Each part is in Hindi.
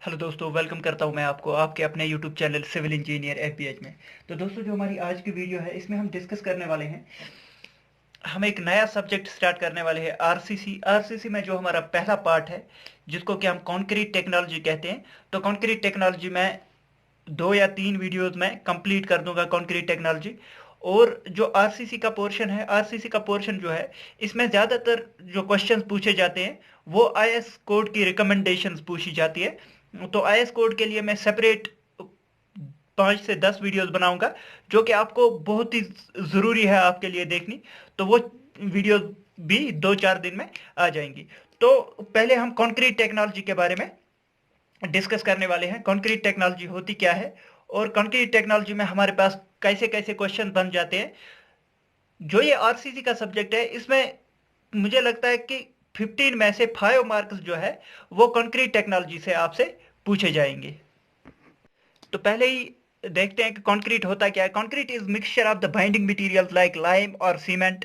हेलो दोस्तों, वेलकम करता हूं मैं आपको आपके अपने यूट्यूब चैनल सिविल इंजीनियर एफबीएच में। तो दोस्तों, जो हमारी आज की वीडियो है इसमें हम डिस्कस करने वाले हैं। हम एक नया सब्जेक्ट स्टार्ट करने वाले हैं, आरसीसी। आरसीसी में जो हमारा पहला पार्ट है जिसको कि हम कंक्रीट टेक्नोलॉजी कहते हैं। तो कंक्रीट टेक्नोलॉजी में 2 या 3 वीडियोस में कंप्लीट कर दूंगा कंक्रीट टेक्नोलॉजी। और जो आरसीसी का पोर्शन है, आरसीसी का पोर्शन जो है, इसमें ज़्यादातर जो क्वेश्चंस पूछे जाते हैं वो आईएस कोड की रिकमेंडेशंस पूछी जाती है। तो आईएस कोड के लिए मैं सेपरेट 5 से 10 वीडियोस बनाऊंगा जो कि आपको बहुत ही ज़रूरी है आपके लिए देखनी। तो वो वीडियो भी 2-4 दिन में आ जाएंगी। तो पहले हम कंक्रीट टेक्नोलॉजी के बारे में डिस्कस करने वाले हैं। कंक्रीट टेक्नोलॉजी होती क्या है और कंक्रीट टेक्नोलॉजी में हमारे पास कैसे कैसे क्वेश्चन बन जाते हैं। जो ये आरसीसी का सब्जेक्ट है इसमें मुझे लगता है कि 15 में से 5 मार्क्स जो है वो कंक्रीट टेक्नोलॉजी से आपसे पूछे जाएंगे। तो पहले ही देखते हैं कि कंक्रीट होता क्या है। Concrete is mixture of the binding materials like lime और cement,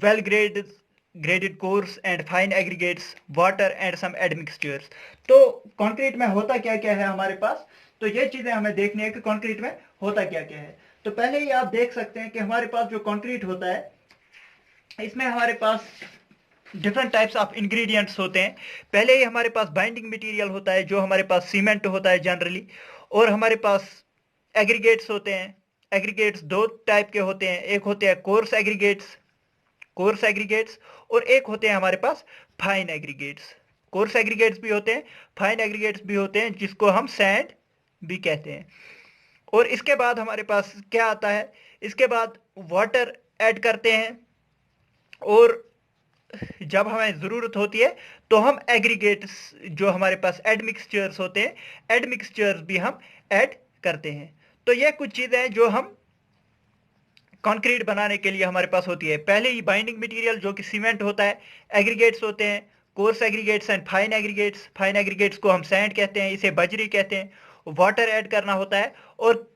well graded coarse and fine aggregates, water and some admixtures. तो कंक्रीट में होता क्या क्या है हमारे पास, तो ये चीजें हमें देखनी है कि कंक्रीट में होता क्या क्या है। तो पहले ही आप देख सकते हैं कि हमारे पास जो कंक्रीट होता है इसमें हमारे पास डिफरेंट टाइप्स ऑफ इंग्रेडिएंट्स होते हैं। पहले ही हमारे पास बाइंडिंग मटेरियल होता है जो हमारे पास सीमेंट होता है जनरली। और हमारे पास एग्रीगेट्स होते हैं। एग्रीगेट्स 2 टाइप के होते हैं, एक होते हैं कोर्स एग्रीगेट्स और एक होते हैं हमारे पास फाइन एग्रीगेट्स। कोर्स एग्रीगेट्स भी होते हैं, फाइन एग्रीगेट्स भी होते हैं जिसको हम सैंड भी कहते हैं। और इसके बाद हमारे पास क्या आता है, इसके बाद वाटर ऐड करते हैं। और जब हमें ज़रूरत होती है तो हम एग्रीगेट्स जो हमारे पास एडमिक्सचर्स होते हैं, एडमिक्सचर्स भी हम ऐड करते हैं। तो ये कुछ चीज़ें हैं जो हम कंक्रीट बनाने के लिए हमारे पास होती है। पहले ही बाइंडिंग मटेरियल जो कि सीमेंट होता है, एग्रीगेट्स होते हैं, course aggregates and fine aggregates. Fine aggregates को हम सैंड कहते हैं, इसे बजरी कहते हैं। वाटर ऐड करना होता है और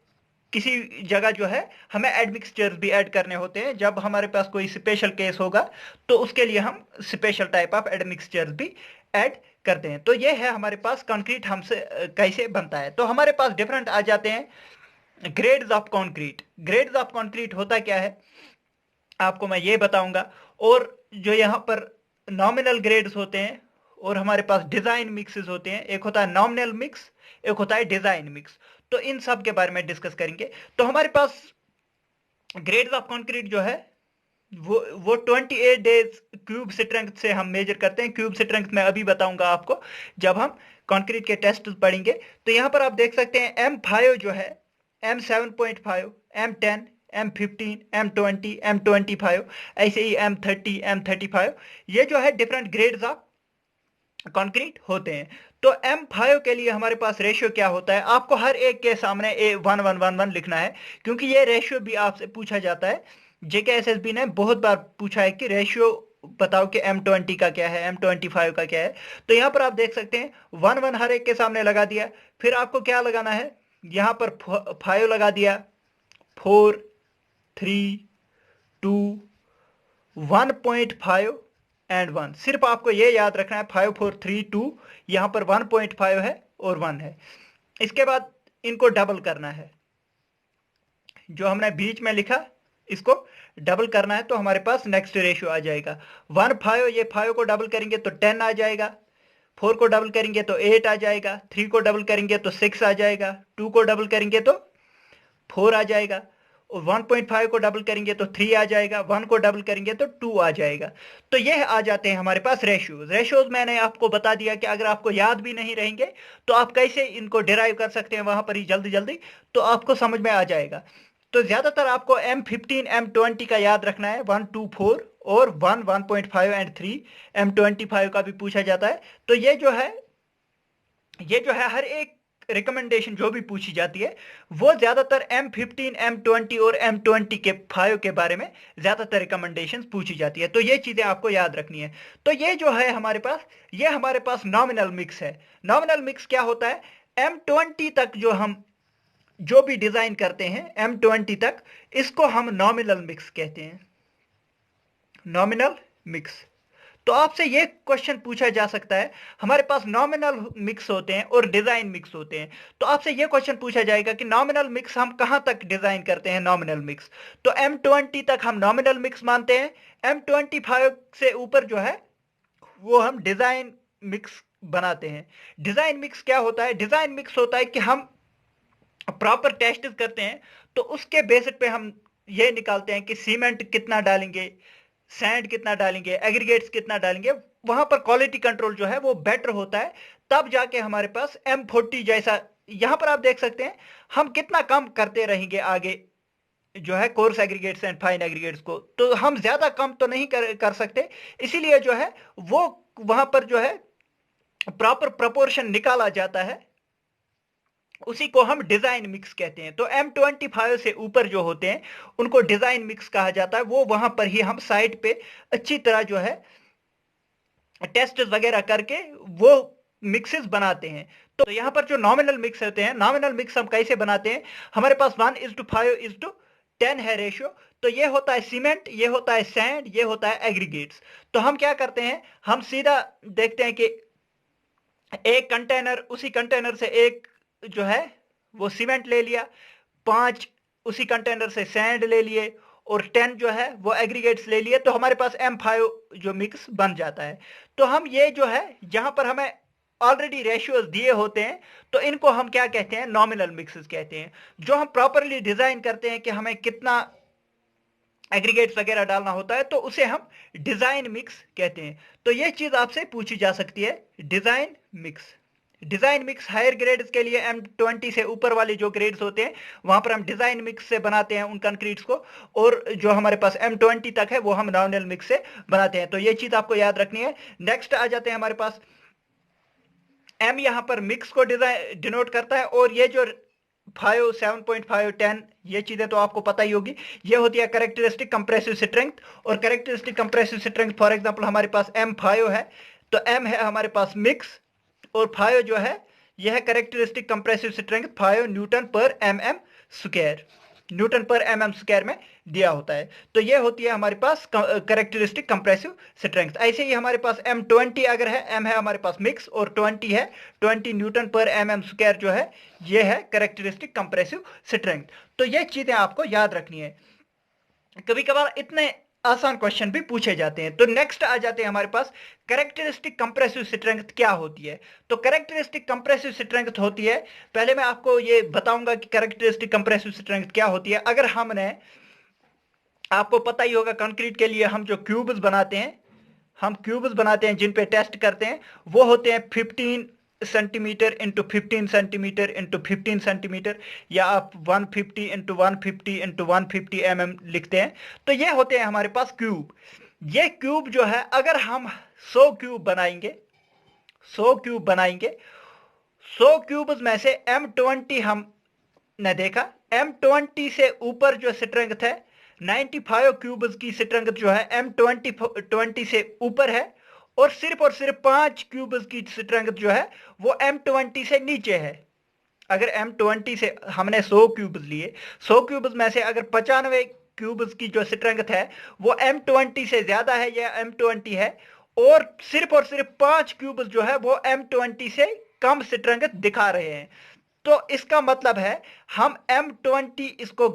किसी जगह जो है हमें एडमिक्सचर्स भी ऐड करने होते हैं। जब हमारे पास कोई स्पेशल केस होगा तो उसके लिए हम स्पेशल टाइप ऑफ एडमिक्सचर्स भी ऐड करते हैं। तो ये है हमारे पास कंक्रीट हमसे कैसे बनता है। तो हमारे पास डिफरेंट आ जाते हैं grades of concrete. Grades of concrete होता क्या है आपको मैं ये बताऊंगा। और जो यहाँ पर नॉमिनल ग्रेड्स होते हैं और हमारे पास डिजाइन मिक्सेस होते हैं, एक होता है नॉमिनल मिक्स, एक होता है डिजाइन मिक्स। तो इन सब के बारे में डिस्कस करेंगे। तो हमारे पास ग्रेड्स ऑफ कंक्रीट जो है वो 28 डेज क्यूब स्ट्रेंथ से हम मेजर करते हैं। क्यूब स्ट्रेंथ मैं अभी बताऊंगा आपको जब हम कंक्रीट के टेस्ट पढ़ेंगे। तो यहाँ पर आप देख सकते हैं M5 जो है, M7.5, M10, M15, M20, M25, ऐसे ही M30, M35, ये जो है डिफरेंट ग्रेड्स ऑफ कंक्रीट होते हैं। तो M5 के लिए हमारे पास रेशियो क्या होता है, आपको हर एक के सामने A1111 लिखना है क्योंकि ये रेशियो भी आपसे पूछा जाता है। JKSSB ने बहुत बार पूछा है कि रेशियो बताओ कि M20 का क्या है, M25 का क्या है। तो यहाँ पर आप देख सकते हैं 1 1 हर एक के सामने लगा दिया। फिर आपको क्या लगाना है, यहाँ पर 5 लगा दिया, 4, 3, 2, 1.5 एंड 1। सिर्फ आपको ये याद रखना है 5 4 3 2, यहाँ पर 1.5 है और 1 है। इसके बाद इनको डबल करना है, जो हमने बीच में लिखा इसको डबल करना है तो हमारे पास नेक्स्ट रेशियो आ जाएगा 1 5। ये 5 को डबल करेंगे तो 10 आ जाएगा, 4 को डबल करेंगे तो 8 आ जाएगा, 3 को डबल करेंगे तो 6 आ जाएगा, 2 को डबल करेंगे तो 4 आ जाएगा, और 1.5 को डबल करेंगे तो 3 आ जाएगा, 1 को डबल करेंगे तो 2 आ जाएगा। तो ये आ जाते हैं हमारे पास रेशियोज। रेशियोज मैंने आपको बता दिया कि अगर आपको याद भी नहीं रहेंगे तो आप कैसे इनको डिराइव कर सकते हैं वहां पर ही जल्दी जल्दी, तो आपको समझ में आ जाएगा। तो ज्यादातर आपको M15 M20 का याद रखना है, 1 2 4 और 1 1.5 एंड 3। M25 का भी पूछा जाता है। तो ये जो है हर एक रिकमेंडेशन जो भी पूछी जाती है वो ज्यादातर M15 M20 और M20 के 5 के बारे में ज्यादातर रिकमेंडेशन पूछी जाती है। तो ये चीजें आपको याद रखनी है। तो ये जो है हमारे पास नॉमिनल मिक्स है। नॉमिनल मिक्स क्या होता है, M20 तक जो भी डिजाइन करते हैं M20 तक, इसको हम नॉमिनल मिक्स कहते हैं, नॉमिनल मिक्स। तो आपसे ये क्वेश्चन पूछा जा सकता है, हमारे पास नॉमिनल मिक्स होते हैं और डिजाइन मिक्स होते हैं। तो आपसे ये क्वेश्चन पूछा जाएगा कि नॉमिनल मिक्स हम कहां तक डिजाइन करते हैं नॉमिनल मिक्स। तो M20 तक हम नॉमिनल मिक्स मानते हैं, M25 से ऊपर जो है वो हम डिजाइन मिक्स बनाते हैं। डिजाइन मिक्स क्या होता है? डिजाइन मिक्स होता है कि हम प्रॉपर टेस्ट करते हैं, तो उसके बेसिस पे हम ये निकालते हैं कि सीमेंट कितना डालेंगे, सैंड कितना डालेंगे, एग्रीगेट्स कितना डालेंगे। वहां पर क्वालिटी कंट्रोल जो है वो बेटर होता है, तब जाके हमारे पास M40 जैसा, यहां पर आप देख सकते हैं हम कितना कम करते रहेंगे आगे जो है course aggregates and fine aggregates को, तो हम ज्यादा कम तो नहीं कर सकते, इसीलिए जो है वो वहां पर जो है प्रॉपर प्रोपोर्शन निकाला जाता है, उसी को हम डिजाइन मिक्स कहते हैं। तो M25 से ऊपर जो होते हैं उनको डिजाइन मिक्स कहा जाता है। वो वहां पर ही हम साइट पे अच्छी तरह जो है टेस्ट वगैरह करके वो मिक्सेस बनाते हैं। तो यहाँ पर जो नॉमिनल मिक्स होते हैं, नॉमिनल मिक्स हम कैसे बनाते हैं? हमारे पास 1:5:10 है रेशियो। तो ये होता है सीमेंट, ये होता है सैंड, ये होता है एग्रीगेट्स। तो हम क्या करते हैं, हम सीधा देखते हैं कि एक कंटेनर, उसी कंटेनर से एक जो है वो सीमेंट ले लिया, 5 उसी कंटेनर से सैंड ले लिए और 10 जो है वो एग्रीगेट्स ले लिए, तो हमारे पास M5 जो मिक्स बन जाता है। तो हम ये जो है जहां पर हमें ऑलरेडी रेशियोज दिए होते हैं, तो इनको हम क्या कहते हैं? नॉमिनल मिक्सेस कहते हैं। जो हम प्रॉपरली डिजाइन करते हैं कि हमें कितना एग्रीगेट्स वगैरह डालना होता है, तो उसे हम डिजाइन मिक्स कहते हैं। तो ये चीज आपसे पूछी जा सकती है, design mix. Design mix higher grades के लिए, M20 से ऊपर वाले जो ग्रेड्स होते हैं वहां पर हम डिजाइन मिक्स से बनाते हैं उन कंक्रीट्स को, और जो हमारे पास M20 तक है वो हम नॉमिनल मिक्स से बनाते हैं। तो ये चीज आपको याद रखनी है। नेक्स्ट आ जाते हैं हमारे पास, M यहां पर मिक्स को डिनोट करता है, और ये जो 5, 7.5, 10 ये चीजें तो आपको पता ही होगी, ये होती है कैरेक्टरिस्टिक कंप्रेसिव स्ट्रेंथ। और characteristic compressive strength for example हमारे पास M5 है, तो M है हमारे पास मिक्स, और 5 जो है यह है कैरेक्टरिस्टिक कंप्रेसिव स्ट्रेंथ 5 न्यूटन पर mm स्क्वायर, न्यूटन पर mm स्क्वायर में दिया होता है। तो यह होती है हमारे पास कैरेक्टरिस्टिक कंप्रेसिव स्ट्रेंथ। ऐसे ही हमारे पास M20 अगर है, M है हमारे पास मिक्स और 20 है, 20 न्यूटन पर mm स्क्वायर जो है ये है कैरेक्टरिस्टिक कंप्रेसिव स्ट्रेंथ। तो ये चीजें आपको याद रखनी है। कभी कभार इतने आसान क्वेश्चन भी पूछे जाते हैं। तो नेक्स्ट आ जाते हैं हमारे पास, कैरेक्टरिस्टिक कंप्रेसिव स्ट्रेंथ क्या होती है? तो कैरेक्टरिस्टिक कंप्रेसिव स्ट्रेंथ होती है, पहले मैं आपको ये बताऊंगा कि कैरेक्टरिस्टिक कंप्रेसिव स्ट्रेंथ क्या होती है। अगर हमने, आपको पता ही होगा कंक्रीट के लिए हम जो क्यूब्स बनाते हैं, हम क्यूब्स बनाते हैं जिन पे टेस्ट करते हैं, वो होते हैं 15 centimetre into 15 centimetre into 15 centimetre, या आप 150 इंटू 150 इंटू 150 mm लिखते हैं। तो ये होते हैं हमारे पास क्यूब। ये क्यूब जो है अगर हम 100 क्यूब बनाएंगे, 100 क्यूब बनाएंगे, 100 क्यूब्स में से M20 हमने देखा, M20 से ऊपर जो स्ट्रेंथ है 95 क्यूब्स की स्ट्रेंथ जो है M20 से ऊपर है, और सिर्फ 5 क्यूब्स की स्ट्रेंथ जो है वो M20 से नीचे है। अगर M20 से हमने 100 क्यूब्स लिए, 100 क्यूब्स में से अगर 95 क्यूब्स की जो स्ट्रेंथ है वो M20 से ज्यादा है या M20 है, और सिर्फ 5 क्यूब्स जो है वो M20 से कम स्ट्रेंथ दिखा रहे हैं, तो इसका मतलब है हम M20 इसको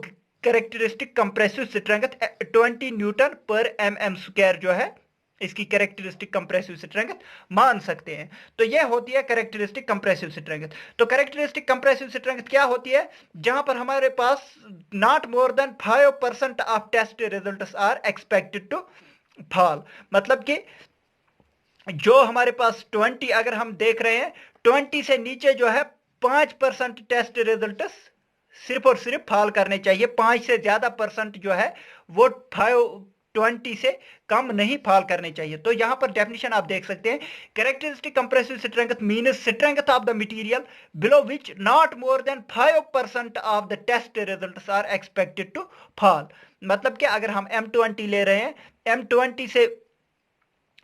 कैरेक्टरिस्टिक कंप्रेसिव स्ट्रेंथ 20 न्यूटन पर mm स्क्वायर जो है इसकी कैरेक्टरिस्टिक कंप्रेसिव स्ट्रेंथ मान सकते हैं। तो यह होती है कैरेक्टरिस्टिक कंप्रेसिव स्ट्रेंथ। तो कैरेक्टरिस्टिक कंप्रेसिव स्ट्रेंथ क्या होती है? जहां पर हमारे पास not more than 5% of test results are expected to fall, मतलब कि जो हमारे पास 20 अगर हम देख रहे हैं, 20 से नीचे जो है 5% टेस्ट रिजल्ट सिर्फ और सिर्फ फॉल करने चाहिए। 5 से ज्यादा परसेंट जो है वो 520 से कम नहीं फॉल करने चाहिए। तो यहां पर डेफिनेशन आप देख सकते हैं, characteristic compressive strength means strength of the material below which not more than 5% of the test results are expected to fall. मतलब कि अगर हम M20 ले रहे हैं,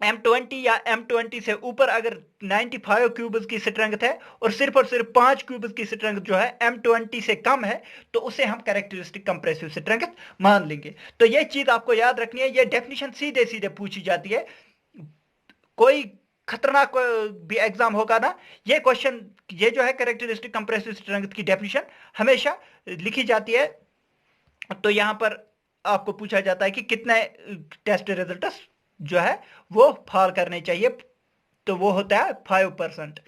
M20 या M20 से ऊपर अगर 95 क्यूब्स की स्ट्रेंथ है और सिर्फ 5 क्यूब्स की स्ट्रेंथ जो है M20 से कम है, तो उसे हम कैरेक्टरिस्टिक कंप्रेसिव स्ट्रेंथ मान लेंगे। तो यह चीज आपको याद रखनी है, यह डेफिनेशन सीधे सीधे पूछी जाती है। कोई खतरनाक भी एग्जाम होगा ना, ये क्वेश्चन, ये जो है कैरेक्टरिस्टिक कंप्रेसिव स्ट्रेंथ की डेफिनेशन हमेशा लिखी जाती है। तो यहां पर आपको पूछा जाता है कि कितने टेस्ट रिजल्ट जो है वो फॉल करने चाहिए, तो वो होता है 5%।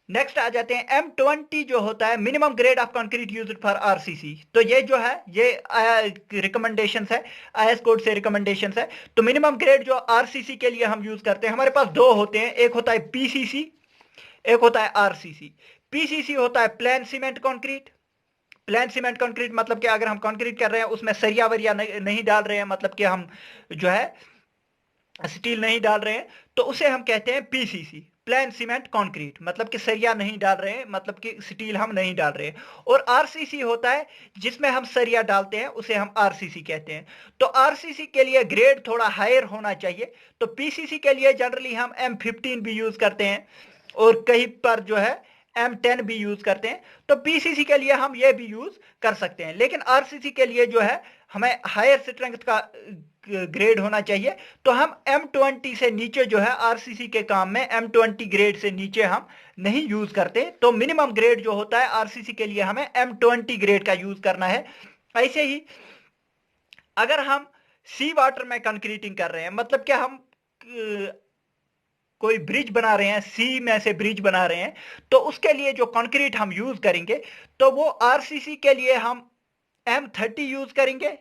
नेक्स्ट आ जाते हैं M20 जो होता है minimum grade of concrete used for RCC. तो ये जो है ये रिकमेंडेशंस है, आईएस कोड से रिकमेंडेशंस है। तो मिनिमम ग्रेड जो आरसीसी के लिए हम यूज करते हैं, हमारे पास दो होते हैं, एक होता है पीसीसी, एक होता है आरसीसी। पीसीसी होता है plane cement concrete. Plane cement concrete मतलब कि अगर हम कंक्रीट कर रहे हैं उसमें सरिया वरिया नहीं डाल रहे हैं, मतलब कि हम जो है स्टील नहीं डाल रहे हैं, तो उसे हम कहते हैं पीसीसी, प्लेन सीमेंट कंक्रीट, मतलब कि सरिया नहीं डाल रहे हैं, मतलब कि स्टील हम नहीं डाल रहे हैं। और आरसीसी होता है जिसमें हम सरिया डालते हैं, उसे हम आरसीसी कहते हैं। तो आरसीसी के लिए ग्रेड थोड़ा हायर होना चाहिए। तो पीसीसी के लिए जनरली हम M15 भी यूज करते हैं, और कहीं पर जो है M10 भी यूज करते हैं। तो पीसीसी के लिए हम ये भी यूज कर सकते हैं, लेकिन आरसीसी के लिए जो है हमें हायर स्ट्रेंथ का ग्रेड होना चाहिए। तो हम M20 से नीचे जो है आरसीसी के काम में M20 ग्रेड से नीचे हम नहीं यूज करते। तो मिनिमम ग्रेड जो होता है आरसीसी के लिए हमें M20 ग्रेड का यूज करना है। ऐसे ही अगर हम सी वाटर में कंक्रीटिंग कर रहे हैं, मतलब क्या हम कोई ब्रिज बना रहे हैं, सी में से ब्रिज बना रहे हैं, तो उसके लिए जो कंक्रीट हम यूज करेंगे, तो वो आरसीसी के लिए हम M30 यूज करेंगे।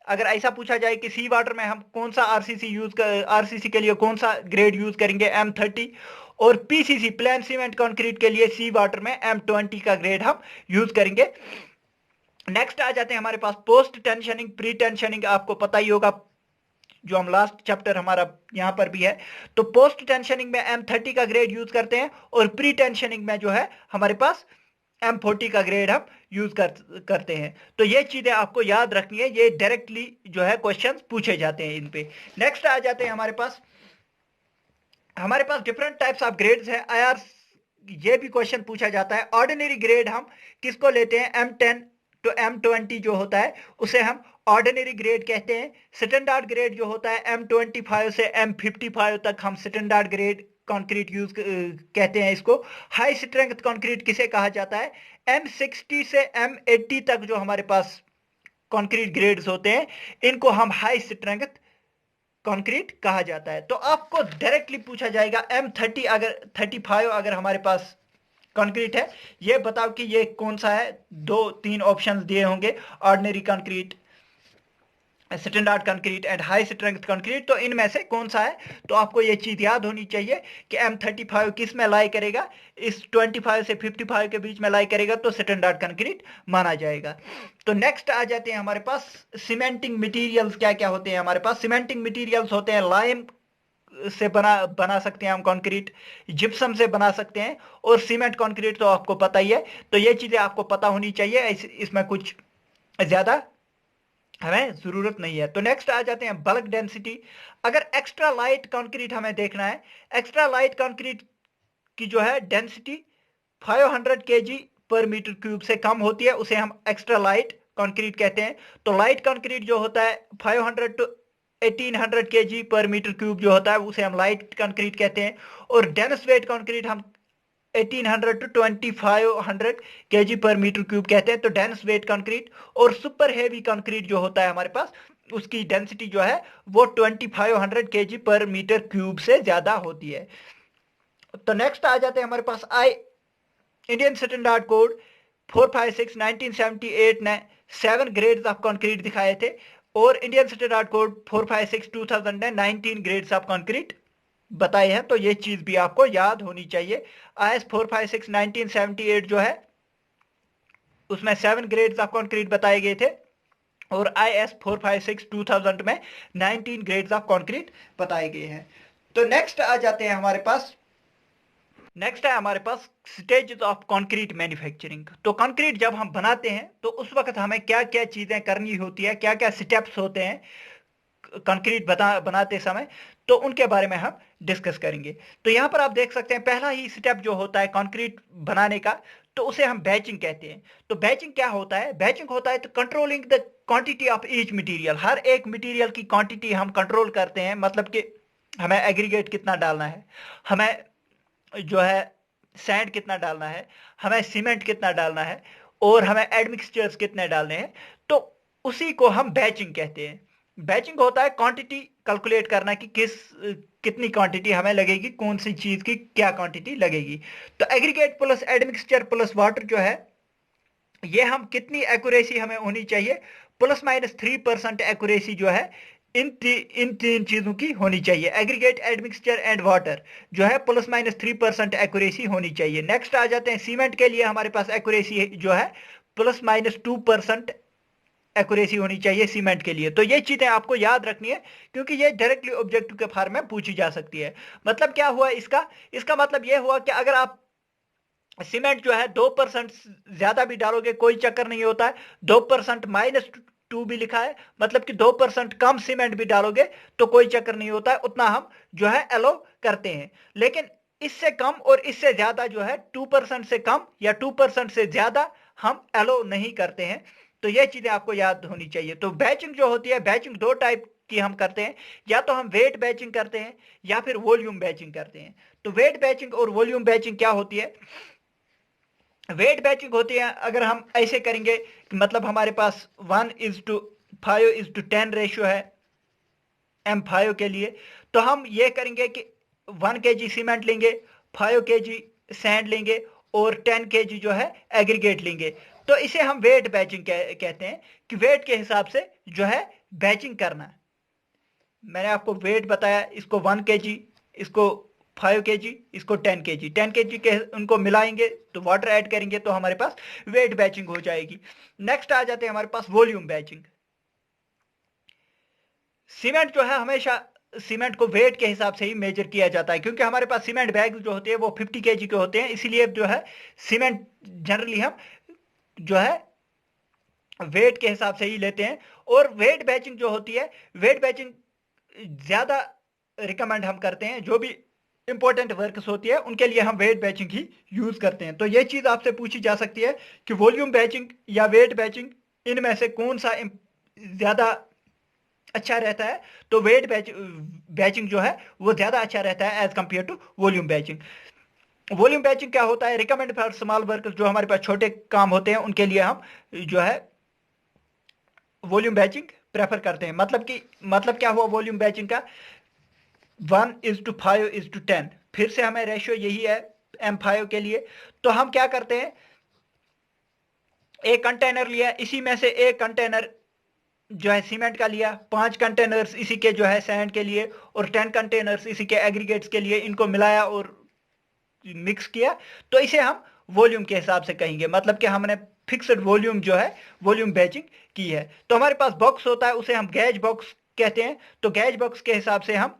अगर ऐसा पूछा जाए कि सी वाटर में हम कौन सा आरसीसी के लिए कौन सा ग्रेड यूज करेंगे, M30। और पीसीसी प्लेन सीमेंट कंक्रीट के लिए सी वाटर में M20 का ग्रेड हम यूज करेंगे। नेक्स्ट आ जाते हैं हमारे पास पोस्ट टेंशनिंग, प्री टेंशनिंग। आपको पता ही होगा, जो हम लास्ट चैप्टर हमारा यहां पर भी है। तो पोस्ट टेंशनिंग में M30 का ग्रेड यूज करते हैं, और प्री टेंशनिंग में जो है हमारे पास M40 का ग्रेड हम यूज करते हैं। तो ये चीजें आपको याद रखनी है, ये डायरेक्टली जो है क्वेश्चंस पूछे जाते हैं इन पे। नेक्स्ट आ जाते हैं हमारे पास डिफरेंट टाइप्स ऑफ ग्रेड्स है आईआर। ये भी क्वेश्चन पूछा जाता है। ऑर्डिनरी ग्रेड हम किसको लेते हैं, M10 टू M20 जो होता है उसे हम ऑर्डिनरी ग्रेड कहते हैं। स्टैंडर्ड ग्रेड जो होता है M25 से M55 तक हम स्टैंडर्ड ग्रेड कंक्रीट यूज कहते हैं इसको। हाई स्ट्रेंथ कंक्रीट किसे कहा जाता है, M60 से M80 तक जो हमारे पास कंक्रीट ग्रेड्स होते हैं, इनको हम हाई स्ट्रेंथ कंक्रीट कहा जाता है। तो आपको डायरेक्टली पूछा जाएगा M30 अगर 35 अगर हमारे पास कंक्रीट है, ये बताओ कि ये कौन सा है। दो तीन ऑप्शंस दिए होंगे, ordinary concrete, standard concrete and high strength concrete, तो इनमें से कौन सा है। तो आपको ये चीज याद होनी चाहिए कि M35 किस में लाई करेगा, इस 25 से 55 के बीच में लाई करेगा, तो स्टैंडर्ड कंक्रीट माना जाएगा। तो नेक्स्ट आ जाते हैं हमारे पास सीमेंटिंग मटेरियल्स। क्या क्या होते हैं हमारे पास सीमेंटिंग मटेरियल्स, होते हैं लाइम से बना सकते हैं हम कंक्रीट, जिप्सम से बना सकते हैं, और सीमेंट कंक्रीट तो आपको पता ही है। तो ये चीजें आपको पता होनी चाहिए, इसमें कुछ ज्यादा हमें जरूरत नहीं है। तो नेक्स्ट आ जाते हैं बल्क डेंसिटी। अगर एक्स्ट्रा लाइट कंक्रीट हमें देखना है, एक्स्ट्रा लाइट कंक्रीट की जो है डेंसिटी 500 kg पर मीटर क्यूब से कम होती है, उसे हम एक्स्ट्रा लाइट कंक्रीट कहते हैं। तो लाइट कंक्रीट जो होता है 500 टू 1800 kg पर मीटर क्यूब जो होता है, उसे हम लाइट कंक्रीट कहते हैं। और डेंस वेट कंक्रीट हम 1800 टू 2500 kg पर मीटर क्यूब कहते हैं, तो डेंस वेट कंक्रीट। और सुपर हेवी कंक्रीट जो होता है हमारे पास, उसकी डेंसिटी जो है वो 2500 kg पर मीटर क्यूब से ज्यादा होती है। तो नेक्स्ट आ जाते हैं हमारे पास इंडियन स्टैंडर्ड कोड 456 1978 ने 7 ग्रेड्स ऑफ कंक्रीट दिखाए थे, और इंडियन स्टैंडर्ड कोड 456 2000 ने 19 ग्रेड्स ऑफ कंक्रीट बताए हैं। तो ये चीज भी आपको याद होनी चाहिए। IS 456 1978 जो है उसमें 7 ग्रेड्स ऑफ कंक्रीट बताए गए थे, और IS 456 2000 में 19 ग्रेड्स ऑफ कंक्रीट बताए गए हैं। तो नेक्स्ट आ जाते हैं नेक्स्ट है हमारे पास स्टेजेस ऑफ कंक्रीट मैन्युफैक्चरिंग। तो कंक्रीट जब हम बनाते हैं तो उस वक्त हमें क्या क्या चीजें करनी होती है, क्या क्या स्टेप्स होते हैं कंक्रीट बनाते समय, तो उनके बारे में हम डिस्कस करेंगे। तो यहां पर आप देख सकते हैं पहला ही स्टेप जो होता है कंक्रीट बनाने का, तो उसे हम बैचिंग कहते हैं। तो बैचिंग क्या होता है, बैचिंग होता है तो controlling the quantity of each material. हर एक मटेरियल की क्वांटिटी हम कंट्रोल करते हैं, मतलब कि हमें एग्रीगेट कितना डालना है, हमें जो है सैंड कितना डालना है, हमें सीमेंट कितना डालना है, और हमें एडमिक्सचर्स कितने डालने हैं, तो उसी को हम बैचिंग कहते हैं। बैचिंग होता है क्वांटिटी कैलकुलेट करना कि कितनी क्वांटिटी हमें लगेगी, कौन सी चीज की क्या क्वांटिटी लगेगी। तो aggregate plus admixture plus water जो है, ये हम कितनी एक्यूरेसी हमें होनी चाहिए, ±3% एक्यूरेसी जो है इन तीन चीजों की होनी चाहिए। एग्रीगेट एडमिक्सचर एंड वाटर जो है ±3% एक्यूरेसी होनी चाहिए। नेक्स्ट आ जाते हैं सीमेंट के लिए, हमारे पास एक्यूरेसी जो है ±2% एक्यूरेसी होनी चाहिए सीमेंट के लिए। तो ये चीजें आपको याद रखनी है, क्योंकि ये डायरेक्टली ऑब्जेक्टिव के फॉर्म में पूछी जा सकती है। मतलब क्या हुआ इसका, इसका मतलब ये हुआ कि अगर आप सीमेंट जो है 2% ज्यादा भी डालोगे कोई चक्कर नहीं होता है, 2% -2 भी लिखा है, मतलब कि 2% कम सीमेंट भी डालोगे तो कोई चक्कर नहीं होता है, उतना हम जो है एलो करते हैं। लेकिन इससे कम और इससे ज्यादा जो है 2% से कम या 2% से ज्यादा हम एलो नहीं करते हैं। तो ये चीजें आपको याद होनी चाहिए। तो बैचिंग जो होती है, बैचिंग दो टाइप की हम करते हैं, या तो हम वेट बैचिंग करते हैं या फिर वॉल्यूम बैचिंग करते हैं। तो वेट बैचिंग और वॉल्यूम बैचिंग क्या होती है, वेट बैचिंग होती है अगर हम ऐसे करेंगे, मतलब हमारे पास 1:5:10 रेशियो है M5 के लिए, तो हम ये करेंगे कि 1 kg सीमेंट लेंगे, 5 kg सैंड लेंगे और 10 kg जो है एग्रीगेट लेंगे। तो इसे हम वेट बैचिंग कहते हैं, कि वेट के हिसाब से जो है बैचिंग करना। मैंने आपको वेट बताया, इसको 1 kg, इसको 5 kg, इसको 10 kg, 10 kg के उनको मिलाएंगे तो वाटर ऐड करेंगे तो हमारे पास वेट बैचिंग हो जाएगी। नेक्स्ट आ जाते हैं हमारे पास वॉल्यूम बैचिंग। सीमेंट जो है हमेशा सीमेंट को वेट के हिसाब से ही मेजर किया जाता है, क्योंकि हमारे पास सीमेंट बैग जो होते हैं वो 50 kg के होते हैं, इसीलिए जो है सीमेंट जनरली हम जो है वेट के हिसाब से ही लेते हैं। और वेट बैचिंग जो होती है, वेट बैचिंग ज्यादा रिकमेंड हम करते हैं, जो भी इंपॉर्टेंट वर्क्स होती है उनके लिए हम वेट बैचिंग ही यूज करते हैं। तो ये चीज आपसे पूछी जा सकती है कि वॉल्यूम बैचिंग या वेट बैचिंग, इनमें से कौन सा ज्यादा अच्छा रहता है। तो वेट बैचिंग जो है वो ज्यादा अच्छा रहता है as compare to volume batching. Volume batching क्या होता है, रिकमेंड फॉर स्मॉल वर्कर्स, जो हमारे पास छोटे काम होते हैं उनके लिए हम जो है वॉल्यूम बैचिंग प्रेफर करते हैं। मतलब क्या हुआ वॉल्यूम बैचिंग का, 1:5:10, फिर से हमें रेशियो यही है M5 के लिए। तो हम क्या करते हैं, एक कंटेनर लिया, इसी में से एक कंटेनर जो है सीमेंट का लिया, 5 कंटेनर्स इसी के जो है सैंड के लिए, और 10 कंटेनर्स इसी के एग्रीगेट्स के लिए, इनको मिलाया और मिक्स किया। तो इसे हम वॉल्यूम के हिसाब से कहेंगे, मतलब कि हमने फिक्स्ड वॉल्यूम जो है वॉल्यूम बैचिंग की है। तो हमारे पास बॉक्स होता है, उसे हम गैज बॉक्स कहते हैं। तो गैज बॉक्स के हिसाब से हम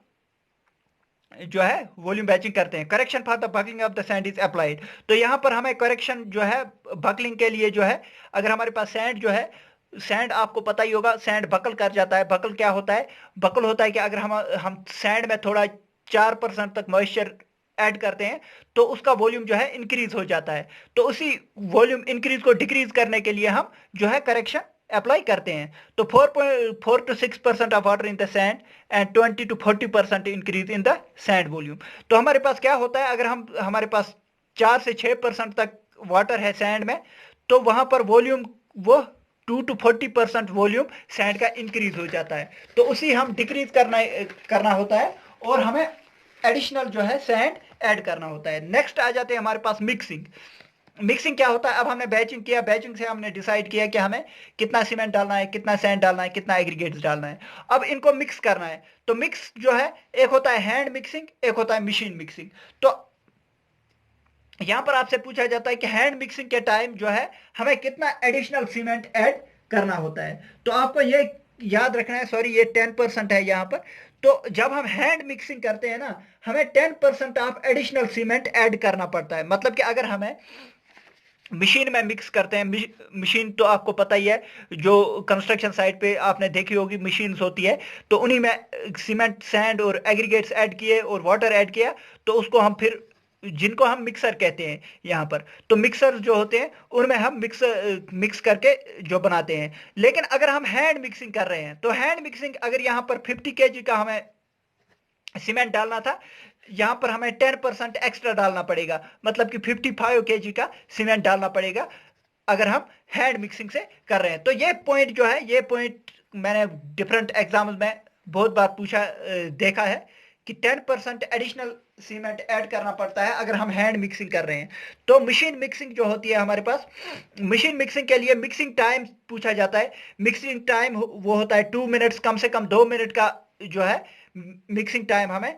जो है वॉल्यूम बैचिंग करते हैं। Correction for the buckling of the sand is applied, तो यहां पर हमें करेक्शन जो है बकलिंग के लिए जो है, अगर हमारे पास सैंड जो है, सैंड आपको पता ही होगा, सैंड बकल कर जाता है। बकल क्या होता है, बकल होता है कि अगर हम सैंड में थोड़ा 4% तक मॉइस्चर ऐड करते हैं तो उसका वॉल्यूम जो है इंक्रीज हो जाता है। तो उसी वॉल्यूम इंक्रीज को डिक्रीज करने के लिए हम जो है करेक्शन अप्लाई करते हैं। तो 4 to 6% of water in the sand and 20 to 40% increase in the sand volume. तो हमारे पास क्या होता है, अगर हमारे पास 4 से 6% तक वाटर है सैंड में, तो वहां पर वॉल्यूम वो 2 to 40% वॉल्यूम सैंड का इंक्रीज हो जाता है। तो उसी हम डिक्रीज करना होता है, और हमें एडिशनल जो है सैंड ऐड करना होता है। नेक्स्ट आ जाते हैं हमारे पास मिक्सिंग। मिक्सिंग क्या होता है, अब हमने बैचिंग किया, बैचिंग से हमने डिसाइड किया कि हमें कितना सीमेंट डालना है, कितना सैंड डालना है, कितना एग्रीगेट्स डालना है। अब इनको मिक्स करना है। तो मिक्स जो है, एक होता है हैंड मिक्सिंग, एक होता है मशीन मिक्सिंग। तो यहां पर आपसे पूछा जाता है कि हैंड मिक्सिंग के टाइम जो है हमें कितना एडिशनल सीमेंट ऐड करना होता है। तो आपको ये याद रखना है, सॉरी ये 10% है यहाँ पर। तो जब हम हैंड मिक्सिंग करते हैं ना, हमें 10% ऑफ एडिशनल सीमेंट ऐड करना पड़ता है। मतलब कि अगर हमें मशीन में मिक्स करते हैं, मशीन तो आपको पता ही है, जो कंस्ट्रक्शन साइट पे आपने देखी होगी मशीन्स होती है, तो उन्हीं में सीमेंट सैंड और एग्रीगेट्स ऐड किए और वाटर ऐड किया, तो उसको हम फिर, जिनको हम मिक्सर कहते हैं यहाँ पर, तो मिक्सर जो होते हैं उनमें हम मिक्स करके जो बनाते हैं। लेकिन अगर हम हैंड मिक्सिंग कर रहे हैं, तो हैंड मिक्सिंग अगर यहाँ पर 50 kg का हमें सीमेंट डालना था, यहां पर हमें 10% एक्स्ट्रा डालना पड़ेगा, मतलब कि 55 kg का सीमेंट डालना पड़ेगा अगर हम हैंड मिक्सिंग से कर रहे हैं। तो ये पॉइंट जो है, ये पॉइंट मैंने डिफरेंट एग्जाम्स में बहुत बार पूछा देखा है कि 10% एडिशनल सीमेंट ऐड करना पड़ता है अगर हम हैंड मिक्सिंग कर रहे हैं। तो मशीन मिक्सिंग जो होती है हमारे पास, मशीन मिक्सिंग के लिए मिक्सिंग टाइम पूछा जाता है। मिक्सिंग टाइम वो होता है 2 मिनट्स, कम से कम 2 मिनट का जो है मिक्सिंग टाइम हमें,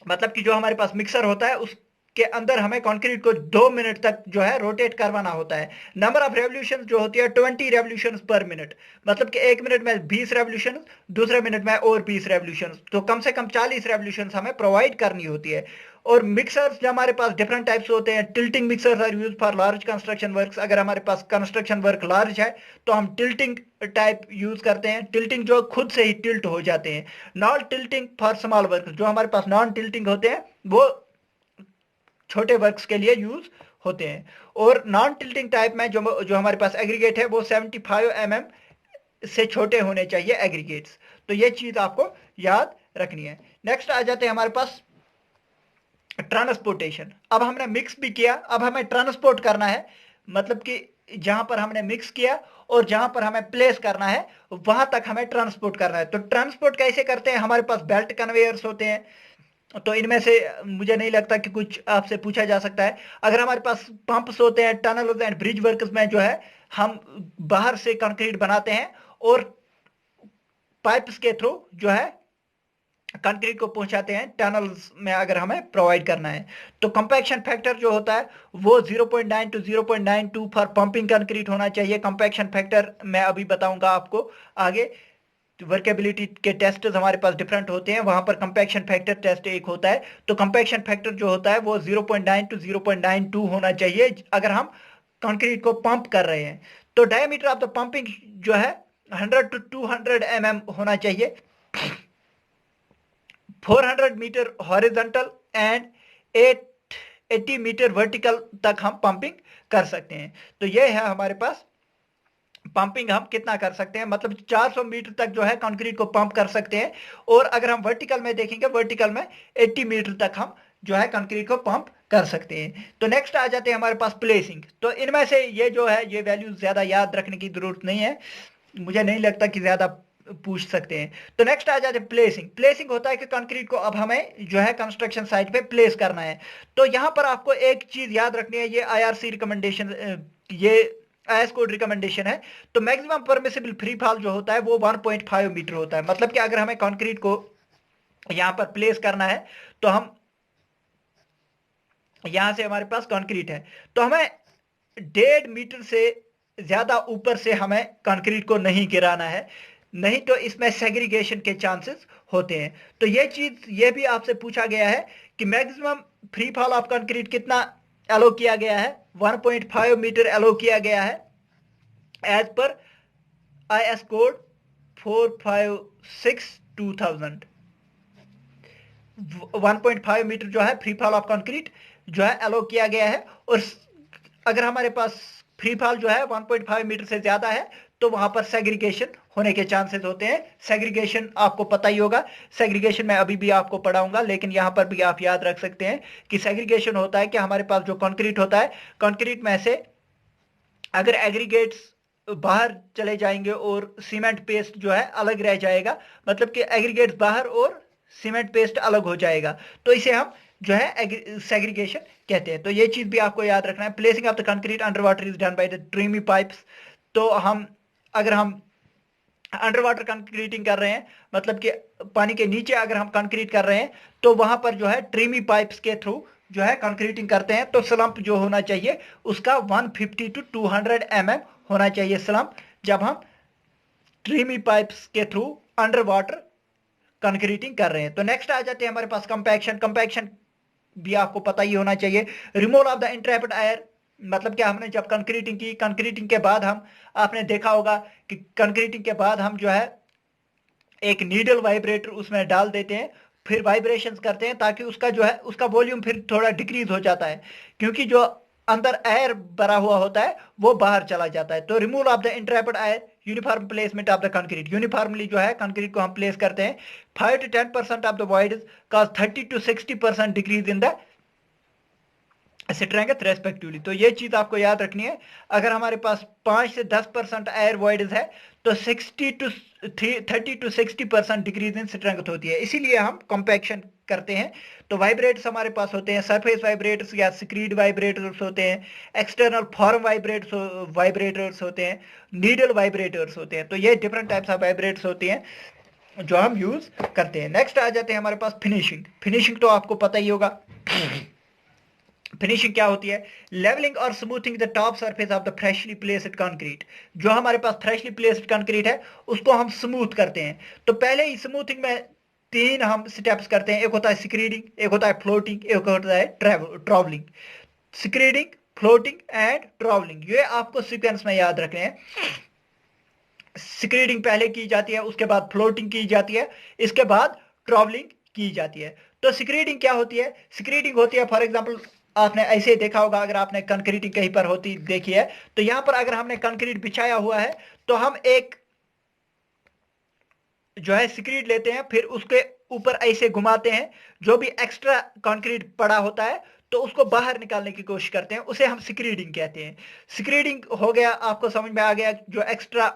मतलब कि जो हमारे पास मिक्सर होता है उसके अंदर हमें कंक्रीट को 2 मिनट तक जो है रोटेट करवाना होता है। नंबर ऑफ रेवोल्यूशन जो होती है 20 रेवोल्यूशन पर मिनट, मतलब कि 1 मिनट में 20 रेवोल्यूशन, दूसरे मिनट में और 20 रेवोल्यूशन, तो कम से कम 40 रेवोल्यूशन हमें प्रोवाइड करनी होती है। और मिक्सर्स जो हमारे पास डिफरेंट टाइप्स होते हैं, tilting mixers are use for large construction works. अगर हमारे पास कंस्ट्रक्शन वर्क लार्ज है तो हम टिल्टिंग टाइप यूज करते हैं, टिल्टिंग जो खुद से ही टिल्ट हो जाते हैं। Non tilting for small work, जो हमारे पास नॉन टिल्टिंग होते हैं वो छोटे वर्क्स के लिए यूज होते हैं। और नॉन टिल्टिंग टाइप में जो जो हमारे पास एग्रीगेट है वो 75 mm से छोटे होने चाहिए एग्रीगेट्स। तो ये चीज आपको याद रखनी है। नेक्स्ट आ जाते हैं हमारे पास ट्रांसपोर्टेशन। अब हमने मिक्स भी किया, अब हमें ट्रांसपोर्ट करना है, मतलब कि जहां पर हमने मिक्स किया और जहां पर हमें प्लेस करना है वहां तक हमें ट्रांसपोर्ट करना है। तो ट्रांसपोर्ट कैसे करते हैं, हमारे पास बेल्ट कन्वेयर्स होते हैं। तो इनमें से मुझे नहीं लगता कि कुछ आपसे पूछा जा सकता है। अगर हमारे पास पंप्स होते हैं, टनल एंड ब्रिज वर्क्स में जो है हम बाहर से कंक्रीट बनाते हैं और पाइप्स के थ्रू जो है कंक्रीट को पहुंचाते हैं टनल्स में अगर हमें प्रोवाइड करना है। तो कंपैक्शन फैक्टर जो होता है वो 0.9 टू 0.92 फॉर पंपिंग कंक्रीट होना चाहिए। कंपैक्शन फैक्टर मैं अभी बताऊंगा आपको आगे। वर्केबिलिटी के टेस्ट हमारे पास डिफरेंट होते हैं, वहां पर कंपैक्शन फैक्टर टेस्ट एक होता है। तो कंपैक्शन फैक्टर जो होता है वो 0.9 टू 0.92 होना चाहिए अगर हम कंक्रीट को पंप कर रहे हैं। तो डायमीटर ऑफ द पंपिंग जो है 100 टू 200 mm होना चाहिए। 400 meter horizontal and 80 meter vertical तक हम पंपिंग कर सकते हैं। तो ये है हमारे पास पंपिंग हम कितना कर सकते हैं, मतलब 400 मीटर तक जो है कंक्रीट को पंप कर सकते हैं। और अगर हम वर्टिकल में देखेंगे, वर्टिकल में 80 मीटर तक हम जो है कंक्रीट को पंप कर सकते हैं। तो नेक्स्ट आ जाते हैं हमारे पास प्लेसिंग। तो इनमें से ये जो है ये वैल्यू ज्यादा याद रखने की जरूरत नहीं है, मुझे नहीं लगता कि ज्यादा पूछ सकते हैं। तो नेक्स्ट आ जाते हैं प्लेसिंग। प्लेसिंग होता है कि कंक्रीट को अब हमें जो है कंस्ट्रक्शन साइट पे प्लेस करना है। तो यहां पर आपको एक चीज याद रखनी है, ये आईआरसी रिकमेंडेशन, ये आईएस कोड रिकमेंडेशन है। तो मैक्सिमम परमिसिबल फ्री फॉल जो होता है वो 1.5 मीटर होता है। मतलब कि अगर हमें कंक्रीट को यहां पर प्लेस करना है तो हम यहां से हमारे पास कंक्रीट है तो हमें 1.5 मीटर से ज्यादा ऊपर से हमें कंक्रीट को नहीं गिराना है, नहीं तो इसमें सेग्रीगेशन के चांसेस होते हैं। तो ये चीज ये भी आपसे पूछा गया है कि maximum free fall of concrete कितना एलो किया गया है, 1.5 मीटर एलो किया गया है as per IS code 456/2000। 1.5 metre जो है फ्री फॉल ऑफ कंक्रीट जो है एलो किया गया है। और अगर हमारे पास फ्री फॉल जो है 1.5 मीटर से ज्यादा है तो वहां पर सेग्रीगेशन होने के चांसेस होते हैं। सेग्रीगेशन आपको पता ही होगा, सेग्रीगेशन मैं अभी भी आपको पढ़ाऊंगा, लेकिन यहां पर भी आप याद रख सकते हैं कि सेग्रीगेशन होता है कि हमारे पास जो कंक्रीट होता है, कंक्रीट में से अगर एग्रीगेट्स बाहर चले जाएंगे और सीमेंट पेस्ट जो है अलग रह जाएगा, मतलब कि एग्रीगेट्स बाहर और सीमेंट पेस्ट अलग हो जाएगा, तो इसे हम जो है सेग्रीगेशन कहते हैं। तो ये चीज भी आपको याद रखना है। Placing of the concrete under water is done by the tremie pipes. तो हम अगर हम अंडर वाटर कंक्रीटिंग कर रहे हैं, मतलब कि पानी के नीचे अगर हम कंक्रीट कर रहे हैं तो वहां पर जो है ट्रीमी पाइप्स के थ्रू जो है कंक्रीटिंग करते हैं। तो स्लंप जो होना चाहिए उसका 150 टू 200 mm होना चाहिए स्लंप, जब हम ट्रीमी पाइप्स के थ्रू अंडर वाटर कंक्रीटिंग कर रहे हैं। तो नेक्स्ट आ जाते हैं हमारे पास कंपैक्शन। कंपैक्शन भी आपको पता ही होना चाहिए। Removal of the entrapped air, मतलब कि हमने जब कंक्रीटिंग की, कंक्रीटिंग के बाद हम, आपने देखा होगा कि कंक्रीटिंग के बाद हम जो है एक नीडल वाइब्रेटर उसमें डाल देते हैं, फिर वाइब्रेशंस करते हैं ताकि उसका जो है उसका वॉल्यूम फिर थोड़ा डिक्रीज हो जाता है, क्योंकि जो अंदर एयर भरा हुआ होता है वो बाहर चला जाता है। तो removal of the entrapped air uniform placement of the concrete, uniformly जो है कंक्रीट को हम प्लेस करते हैं। 5 to 10% of the void cause 30 to 60% decrease in the strength respectively. तो ये चीज आपको याद रखनी है, अगर हमारे पास 5 से 10% एयर वॉइड्स है तो 30 to 60% डिक्रीज इन स्ट्रेंथ होती है, इसीलिए हम कॉम्पैक्शन करते हैं। तो वाइब्रेटर्स हमारे पास होते हैं, सरफेस वाइब्रेटर्स या स्क्रीड वाइब्रेटर्स होते हैं, एक्सटर्नल फॉर्म वाइब्रेटर्स होते हैं, नीडल वाइब्रेटर्स होते हैं। तो ये डिफरेंट टाइप्स ऑफ वाइब्रेटर्स होती हैं जो हम यूज करते हैं। नेक्स्ट आ जाते हैं हमारे पास फिनिशिंग। फिनिशिंग तो आपको पता ही होगा, फिनिशिंग क्या होती है? लेवलिंग और smoothing the top surface of the freshly placed concrete. जो हमारे पास फ्रेशली प्लेस्ड कंक्रीट है उसको हम स्मूथ करते हैं। तो पहले ही स्मूथिंग में 3 हम स्टेप्स करते हैं, एक होता है स्क्रीडिंग, एक होता है फ्लोटिंग, एक होता है ट्रैवलिंग। स्क्रीडिंग, फ्लोटिंग एंड ट्रैवलिंग, ये आपको सीक्वेंस में याद रखने हैं। स्क्रीडिंग पहले की जाती है, उसके बाद फ्लोटिंग की जाती है, इसके बाद ट्रैवलिंग की जाती है। तो स्क्रीडिंग क्या होती है? स्क्रीडिंग होती है, फॉर एग्जांपल आपने ऐसे देखा होगा, अगर आपने कंक्रीटिंग कहीं पर होती देखी है, तो यहां पर अगर हमने कंक्रीट बिछाया हुआ है तो हम एक जो है स्क्रीड लेते हैं, फिर उसके ऊपर ऐसे घुमाते हैं, जो भी एक्स्ट्रा कंक्रीट पड़ा होता है तो उसको बाहर निकालने की कोशिश करते हैं, उसे हम स्क्रीडिंग कहते हैं। स्क्रीडिंग हो गया, आपको समझ में आ गया, जो एक्स्ट्रा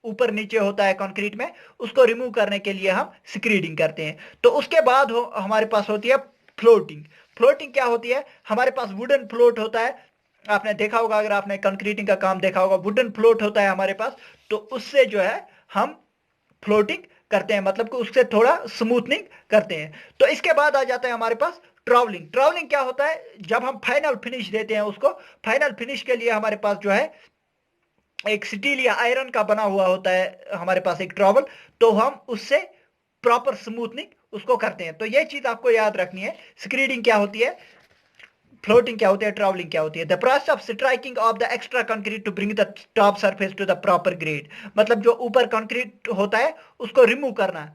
ऊपर नीचे होता है कंक्रीट में उसको रिमूव करने के लिए हम स्क्रीडिंग करते हैं। तो उसके बाद हमारे पास होती है फ्लोटिंग। फ्लोटिंग क्या होती है? हमारे पास वुडन फ्लोट होता है, आपने देखा होगा, अगर आपने कंक्रीटिंग का काम देखा होगा, वुडन फ्लोट होता है हमारे पास, तो उससे जो है हम फ्लोटिंग करते हैं, मतलब कि उससे थोड़ा स्मूथनिंग करते हैं। तो इसके बाद आ जाता है हमारे पास ट्रैवलिंग। ट्रैवलिंग क्या होता है? जब हम फाइनल फिनिश देते हैं उसको, फाइनल फिनिश के लिए हमारे पास जो है एक स्टील या आयरन का बना हुआ होता है हमारे पास एक ट्रॉवल, तो हम उससे प्रॉपर स्मूथनिंग उसको करते हैं। तो ये चीज आपको याद रखनी है, स्क्रीडिंग क्या होती है, फ्लोटिंग क्या होती है, ट्रैवलिंग क्या होती है। The process of striking of the extra concrete to bring the top surface to the proper grade, मतलब जो ऊपर कंक्रीट होता है उसको रिमूव करना,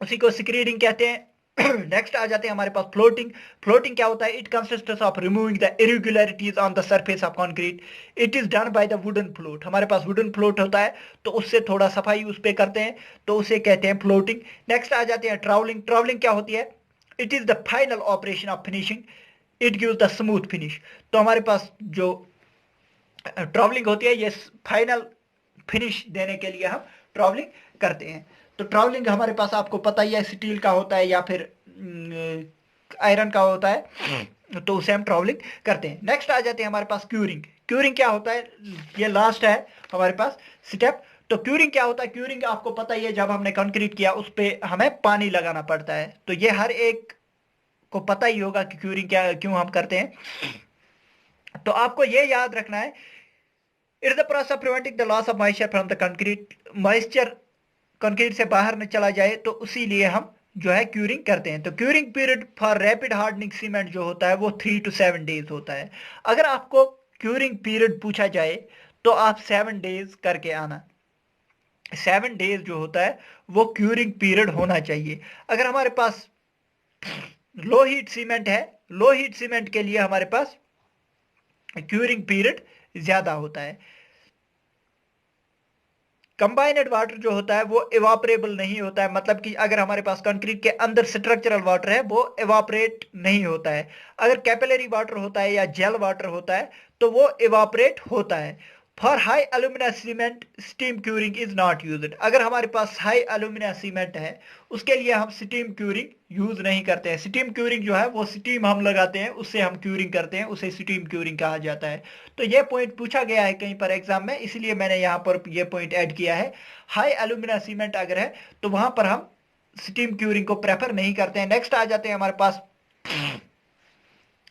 उसी को स्क्रीडिंग कहते हैं। नेक्स्ट आ जाते हैं हमारे पास फ्लोटिंग। फ्लोटिंग क्या होता है? It consists of removing the irregularities on the surface of concrete, it is done by the wooden float. हमारे पास वुडन फ्लोट होता है तो उससे थोड़ा सफाई उस पर करते हैं, तो उसे कहते हैं फ्लोटिंग। नेक्स्ट आ जाते हैं ट्रैवलिंग। ट्रैवलिंग क्या होती है? It is the final operation of finishing, it gives the smooth finish. तो हमारे पास जो ट्रैवलिंग होती है, ये फाइनल फिनिश देने के लिए हम ट्रैवलिंग करते हैं। तो ट्रैवलिंग हमारे पास आपको पता ही है, स्टील का होता है या फिर आयरन का होता है, तो उसे हम ट्रैवलिंग करते हैं। नेक्स्ट आ जाते हैं हमारे पास क्यूरिंग। क्यूरिंग क्या होता है? ये लास्ट है हमारे पास स्टेप। तो क्यूरिंग क्या होता है? क्यूरिंग आपको पता ही है, जब हमने कंक्रीट किया उस पर हमें पानी लगाना पड़ता है, तो ये हर एक को पता ही होगा कि क्यूरिंग क्या, क्यों हम करते हैं। तो आपको ये याद रखना है, it is the process of preventing the loss of moisture from the concrete. Moisture concrete से बाहर न चला जाए, तो उसी लिए हम जो है क्यूरिंग करते हैं। तो curing period for rapid hardening cement जो होता है वो 3 to 7 डेज होता है। अगर आपको क्यूरिंग पीरियड पूछा जाए तो आप 7 डेज करके आना। 7 डेज जो होता है वो क्यूरिंग पीरियड होना चाहिए। अगर हमारे पास लो हीट सीमेंट है, लो हीट सीमेंट के लिए हमारे पास क्यूरिंग पीरियड ज्यादा होता है। कंबाइनेड वाटर जो होता है वो इवापरेबल नहीं होता है, मतलब कि अगर हमारे पास कंक्रीट के अंदर स्ट्रक्चरल वाटर है वो इवापरेट नहीं होता है। अगर कैपिलरी वाटर होता है या जेल वाटर होता है तो वो इवापरेट होता है। For high alumina cement steam curing is not used. अगर हमारे पास हाई एल्यूमिना सीमेंट है उसके लिए हम स्टीम क्यूरिंग यूज नहीं करते हैं। स्टीम क्यूरिंग जो है वो स्टीम हम लगाते हैं, उससे हम क्यूरिंग करते हैं, उसे स्टीम क्यूरिंग कहा जाता है। तो ये पॉइंट पूछा गया है कहीं पर एग्जाम में, इसलिए मैंने यहाँ पर ये पॉइंट ऐड किया है। हाई एल्यूमिना सीमेंट अगर है तो वहां पर हम स्टीम क्यूरिंग को प्रेफर नहीं करते हैं। नेक्स्ट आ जाते हैं हमारे पास,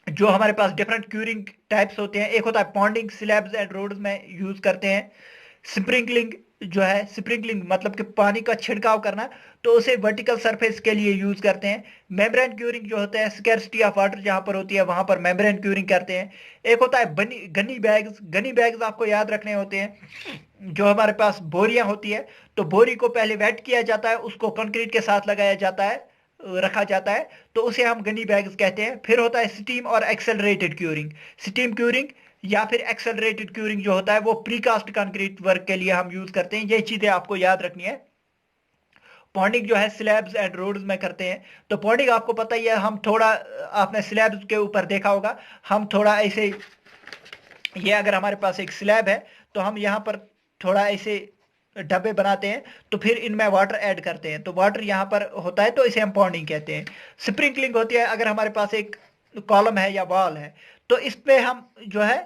जो हमारे पास डिफरेंट क्यूरिंग टाइप्स होते हैं। एक होता है पॉन्डिंग, स्लैब्स एंड रोड्स में यूज करते हैं। स्प्रिंकलिंग जो है, स्प्रिंकलिंग मतलब कि पानी का छिड़काव करना, तो उसे वर्टिकल सरफेस के लिए यूज करते हैं। मेम्ब्रेन क्यूरिंग जो होता है, स्कैर्सिटी ऑफ वाटर जहां पर होती है वहां पर मेम्ब्रेन क्यूरिंग करते हैं। एक होता है गनी बैग्स। गनी बैग्स आपको याद रखने होते हैं। जो हमारे पास बोरियां होती है, तो बोरी को पहले वेट किया जाता है, उसको कंक्रीट के साथ लगाया जाता है, रखा जाता है, तो उसे हम गनी बैग्स कहते हैं। फिर होता है स्टीम और एक्सेलरेटेड क्यूरिंग। स्टीम क्यूरिंग या फिर एक्सेलरेटेड क्यूरिंग जो होता है वो प्रीकास्ट कंक्रीट वर्क के लिए हम यूज करते हैं। ये चीजें आपको याद रखनी है। पॉन्डिंग जो है स्लैब्स एंड रोड्स में करते हैं। तो पॉन्डिंग आपको पता ही है, हम थोड़ा, आपने स्लैब्स के ऊपर देखा होगा, हम थोड़ा ऐसे, ये अगर हमारे पास एक स्लैब है तो हम यहाँ पर थोड़ा ऐसे डब्बे बनाते हैं, तो फिर इनमें वाटर ऐड करते हैं, तो वाटर यहाँ पर होता है, तो इसे हम पॉन्डिंग कहते हैं। स्प्रिंकलिंग होती है अगर हमारे पास एक कॉलम है या वॉल है, तो इस पे हम जो है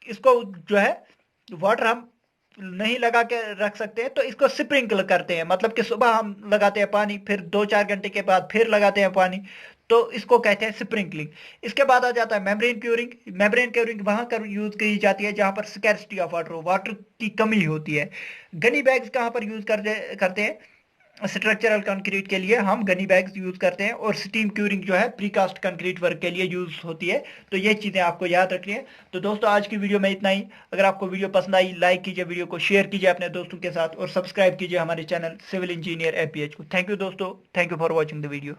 इसको जो है वाटर हम नहीं लगा के रख सकते हैं, तो इसको स्प्रिंकल करते हैं। मतलब कि सुबह हम लगाते हैं पानी, फिर 2-4 घंटे के बाद फिर लगाते हैं पानी, तो इसको कहते हैं स्प्रिंकलिंग। इसके बाद आ जाता है मेम्ब्रेन क्यूरिंग। मेम्ब्रेन क्यूरिंग वहां कर यूज की जाती है जहां पर स्कैर्सिटी ऑफ वाटर हो, वाटर की कमी होती है। गनी बैग्स कहां पर यूज करते हैं? स्ट्रक्चरल कंक्रीट के लिए हम गनी बैग्स यूज करते हैं, और स्टीम क्यूरिंग जो है प्रीकास्ट कंक्रीट वर्क के लिए यूज होती है। तो ये चीजें आपको याद रखनी है। तो दोस्तों आज की वीडियो में इतना ही। अगर आपको वीडियो पसंद आई, लाइक कीजिए, वीडियो को शेयर कीजिए अपने दोस्तों के साथ, और सब्सक्राइब कीजिए हमारे चैनल सिविल इंजीनियर एपीएच को। थैंक यू दोस्तों, thank you for watching the video.